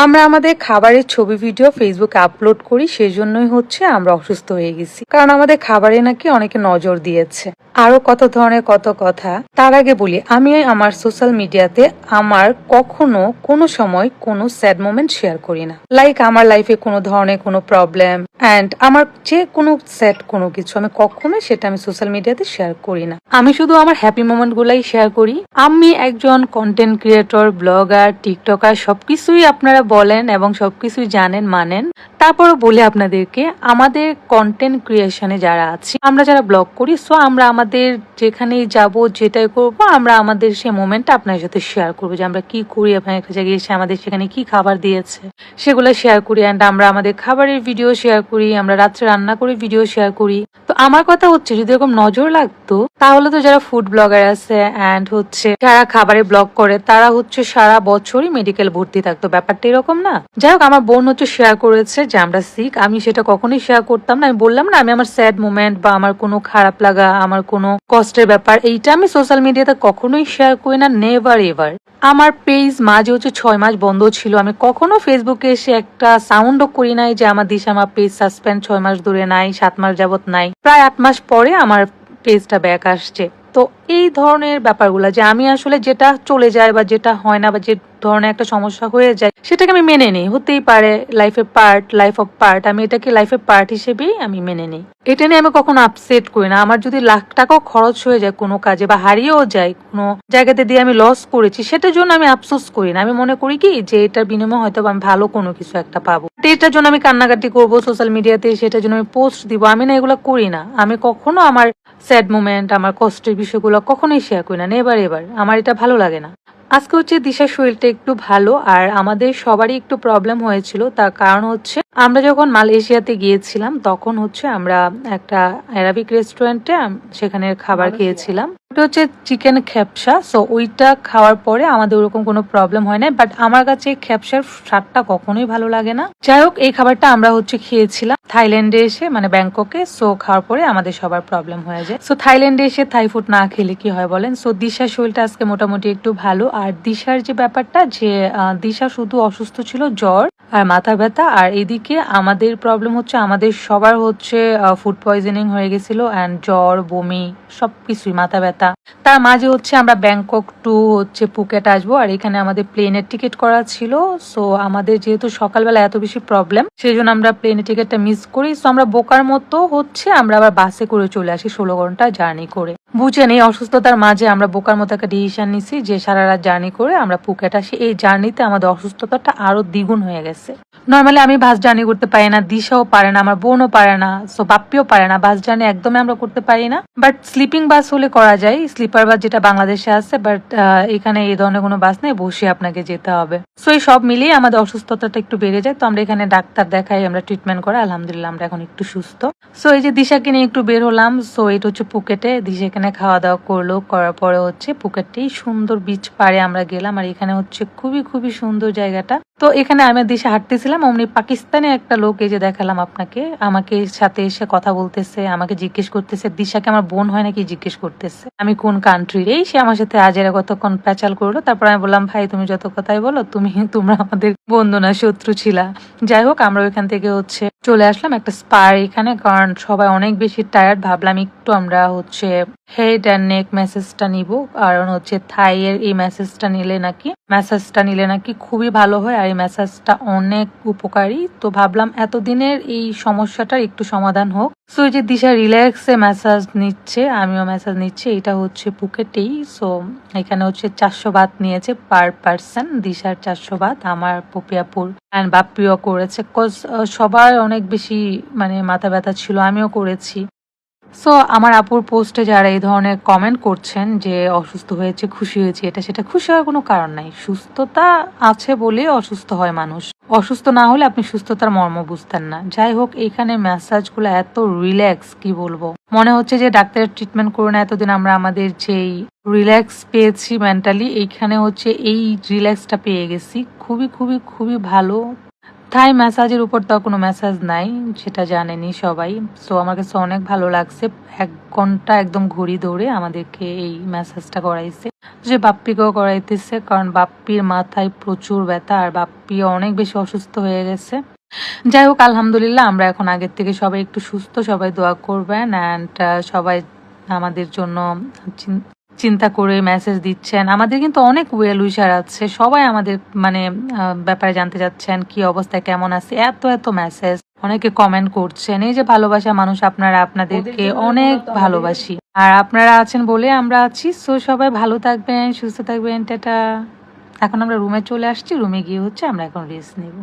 আমরা আমাদের খাবারের ছবি ভিডিও ফেসবুকে আপলোড করি, সেজন্যই হচ্ছে আমরা অসুস্থ হয়ে গেছি, কারণ আমাদের খাবারে নাকি অনেকে নজর দিয়েছে। আরো কত ধরনের কত কথা। তার আগে বলি, আমি আমার সোশ্যাল মিডিয়াতে আমার কখনো কোনো সময় কোনো স্যাড মোমেন্ট শেয়ার করি না। লাইক আমার লাইফে কোনো ধরনের কোনো প্রবলেম অ্যান্ড আমার যে কোনো স্যাড কোনো কিছু আমি কখনোই সেটা আমি সোশ্যাল মিডিয়াতে শেয়ার করি না। আমি শুধু আমার হ্যাপি মোমেন্ট গুলাই শেয়ার করি। আমি একজন কন্টেন্ট ক্রিয়েটর, ব্লগার, টিকটকার, সবকিছুই আপনারা বলেন এবং সবকিছুই জানেন মানেন। তারপরও বলি আপনাদেরকে, আমাদের কন্টেন্ট ক্রিয়েশনে যারা আছি, আমরা যারা ব্লগ করি, সো আমরা আমাদের যেখানেই যাব যেটাই করবো, আমরা আমাদের সেই মোমেন্টটা আপনার সাথে শেয়ার করবো, যে আমরা কি করি, আপনার একটা জায়গায় এসে আমাদের সেখানে কি খাবার দিয়েছে সেগুলো শেয়ার করি। অ্যান্ড আমরা আমাদের খাবারের ভিডিও শেয়ার করি, আমরা রাত্রে রান্না করে ভিডিও শেয়ার করি। তো আমার কথা হচ্ছে, যদি এরকম নজর লাগতো তাহলে তো যারা ফুড ব্লগার আছে অ্যান্ড হচ্ছে যারা খাবারের ব্লগ করে, তারা হচ্ছে সারা বছরই মেডিকেল ভর্তি থাকতো। ব্যাপারটা এরকম না। যাই হোক, আমার বোন হচ্ছে শেয়ার করেছে যে আমরা সিক, আমি সেটা কখনোই শেয়ার করতাম না। আমি বললাম না, আমি আমার স্যাড মোমেন্ট বা আমার কোনো খারাপ লাগা, আমার কোনো কষ্টের ব্যাপার, এইটা আমি সোশ্যাল মিডিয়াতে কখনোই শেয়ার করি না, নেভার এভার। আমার পেজ মাঝে হচ্ছে 6 মাস বন্ধ ছিল। আমি কখনো ফেসবুকে এসে একটা সাউন্ডও করি নাই যে আমার আমার পেজ সাসপেন্ড 6 মাস ধরে নাই, 7 মাস যাবত নাই। প্রায় 8 মাস পরে আমার পেজটা ব্যাক আসছে। তো এই ধরনের ব্যাপারগুলো, যে আমি আসলে যেটা চলে যায় বা যেটা হয় না বা যে ধরনের একটা সমস্যা হয়ে যায়, সেটাকে আমি মেনে নিই। হতেই পারে, লাইফের পার্ট, লাইফ অফ পার্ট, আমি এটাকে লাইফের পার্ট হিসেবেই আমি মেনে নিই। এটা নিয়ে আমি কখনো আপসেট করি না। আমার যদি লাখ টাকাও খরচ হয়ে যায় কোনো কাজে বা হারিয়েও যায় কোনো জায়গাতে দিয়ে আমি লস করেছি, সেটার জন্য আমি আফসোস করি না। আমি মনে করি কি, যে এটার বিনিময়ে হয়তো আমি ভালো কোনো কিছু একটা পাবো, এটার জন্য আমি কান্নাকাটি করবো সোশ্যাল মিডিয়াতে, সেটার জন্য আমি পোস্ট দিব। আমি না এগুলো করি না। আমি কখনো আমার স্যাড মোমেন্ট, আমার কষ্টের বিষয়গুলো কখনোই শেয়ার করি না, এবার আমার এটা ভালো লাগে না। আজকে হচ্ছে দিশার শরীরটা একটু ভালো, আর আমাদের সবারই একটু প্রবলেম হয়েছিল। তার কারণ হচ্ছে, আমরা যখন মালয়েশিয়াতে গিয়েছিলাম তখন হচ্ছে আমরা একটা অ্যারাবিক রেস্টুরেন্টে সেখানে খাবার খেয়েছিলাম। ওটা হচ্ছে চিকেন খেপসা। সো ওইটা খাওয়ার পরে আমাদের ওরকম কোনো প্রবলেম হয় না, বাট আমার কাছে খেপসার স্বাদটা কখনোই ভালো লাগে না। যাই হোক, এই খাবারটা আমরা হচ্ছে খেয়েছিলাম থাইল্যান্ডে এসে, মানে ব্যাংককে। সো খাওয়ার পরে আমাদের সবার প্রবলেম হয়ে যায়। সো থাইল্যান্ডে এসে থাই ফুড না খেলে কি হয় বলেন। সো দিশার শরীরটা আজকে মোটামুটি একটু ভালো। আর দিশার যে ব্যাপারটা, যে দিশা শুধু অসুস্থ ছিল, জ্বর আর মাথা ব্যথা, আর এদিকে আমাদের প্রবলেম হচ্ছে, আমাদের সবার হচ্ছে ফুড পয়জনিং হয়ে গেছিল অ্যান্ড জ্বর, বমি, সবকিছুই, মাথা ব্যথা। তার মাঝে হচ্ছে আমরা ব্যাংকক টু হচ্ছে ফুকেট আসবো, আর এখানে আমাদের প্লেনের টিকিট করা ছিল। সো আমাদের যেহেতু সকালবেলা এত বেশি প্রবলেম, সেই জন্য আমরা প্লেনের টিকিটটা মিস করি। সো আমরা বোকার মতো হচ্ছে আমরা আবার বাসে করে চলে আসি 16 ঘন্টা জার্নি করে। বুঝেন, এই অসুস্থতার মাঝে আমরা বোকার মতো একটা ডিসিশন নিছি যে সারা রাত জার্নি করে আমরা ফুকেট আসি। এই জার্নিতে আমাদের অসুস্থতাটা আরো দ্বিগুণ হয়ে গেছে। নর্মালি আমি বাস জার্নি করতে পারি না, দিশাও পারে না, আমার বোনও পারে না, সো বাপ্পিও পারে না। বাস জার্নি একদমই আমরা করতে পারি না। বাট স্লিপিং বাস হলে করা যায়, স্লিপার বাস যেটা বাংলাদেশে আছে। বাট এখানে এই ধরনের কোনো বাস নেই, বসে আপনাকে যেতে হবে। সো এই সব মিলিয়ে আমাদের অসুস্থতাটা একটু বেড়ে যায়। তো আমরা এখানে ডাক্তার দেখাই, আমরা ট্রিটমেন্ট করি, আলহামদুলিল্লাহ আমরা এখন একটু সুস্থ। সো এই যে দিশাকে নিয়ে একটু বের হলাম। সো এটা হচ্ছে পুকেটে, দিশা এখানে খাওয়া দাওয়া করলো। করার পরে হচ্ছে পুকেটেই সুন্দর বিচ পাড়ে আমরা গেলাম। আর এখানে হচ্ছে খুবই খুবই সুন্দর জায়গাটা। তো এখানে আমি দিশা হাঁটতেছিলাম, অমনি পাকিস্তানে একটা লোক, এই যে দেখালাম আপনাকে, আমাকে সাথে এসে কথা বলতেছে, আমাকে জিজ্ঞেস করতেছে দিশাকে আমার বোন হয় নাকি, জিজ্ঞেস করতেছে আমি কোন কান্ট্রির। এই সে আমার সাথে আজেরা কতক্ষণ প্যাচাল করলো। তারপর আমি বললাম, ভাই তুমি যত কথাই বলো, তোমরা আমাদের বন্ধু না, শত্রু ছিলা। যাই হোক, আমরা ওইখান থেকে হচ্ছে চলে আসলাম একটা স্পার এখানে, কারণ সবাই অনেক বেশি টায়ার্ড। ভাবলাম একটু আমরা হচ্ছে হেড অ্যান্ড নেক ম্যাসেজটা নিব, কারণ হচ্ছে থাই এর এই ম্যাসেজটা নিলে নাকি খুবই ভালো হয়, আর এই ম্যাসেজটা অনেক উপকারী। তো ভাবলাম এতদিনের এই সমস্যাটার একটু সমাধান হোক। সো এই যে দিশা রিল্যাক্সে ম্যাসাজ নিচ্ছে, আমিও ম্যাসাজ নিচ্ছি। এটা হচ্ছে পুকেটেই। সো এখানে হচ্ছে 400 বাত নিয়েছে পার পার্সন। দিশার 400 বাত, আমার পপিয়াপুর অ্যান্ড বাপ্পিও করেছে। কজ সবার অনেক বেশি মানে মাথা ব্যথা ছিল, আমিও করেছি। সো আমার আপুর পোস্টে যারা এই ধরনের কমেন্ট করছেন যে অসুস্থ হয়েছে, খুশি হয়েছে, এটা সেটা, খুশি হওয়ার কোনো কারণ নাই। সুস্থতা আছে বলে অসুস্থ হয় মানুষ। অসুস্থ না হলে আপনি সুস্থতার মর্ম বুঝতেন না। যাই হোক, এখানে ম্যাসাজগুলো এত রিল্যাক্স, কি বলবো, মনে হচ্ছে যে ডাক্তারের ট্রিটমেন্ট করে না এতদিন আমরা আমাদের যেই রিল্যাক্স পেয়েছি মেন্টালি, এইখানে হচ্ছে এই রিল্যাক্সটা পেয়ে গেছি। খুবই খুবই খুবই ভালো। থাই ম্যাসাজের উপর তো কোনো ম্যাসাজ নাই, সেটা জানেনি সবাই। সো আমার কাছে অনেক ভালো লাগছে। 1 ঘন্টা একদম ঘড়ি দৌড়ে আমাদেরকে এই ম্যাসাজটা করাইছে। যে বাপ্পিকেও করাইতেছে, কারণ বাপ্পির মাথায় প্রচুর ব্যথা আর বাপ্পি অনেক বেশি অসুস্থ হয়ে গেছে। যাই হোক, আলহামদুলিল্লাহ আমরা এখন আগের থেকে সবাই একটু সুস্থ। সবাই দোয়া করবেন অ্যান্ড সবাই আমাদের জন্য চিন্তা করে মেসেজ দিচ্ছেন। আমাদের কিন্তু অনেক ওয়েল উইশার আছে, সবাই আমাদের মানে ব্যাপারে জানতে চাচ্ছেন কি অবস্থায়, কেমন আছে, এত এত মেসেজ, অনেকে কমেন্ট করছেন। এই যে ভালোবাসা মানুষ, আপনারা, আপনাদেরকে অনেক ভালোবাসি আর আপনারা আছেন বলে আমরা আছি। সো সবাই ভালো থাকবেন, সুস্থ থাকবেন, টাটা। এখন আমরা রুমে চলে আসছি, রুমে গিয়ে হচ্ছে আমরা এখন রেস্ট নেব।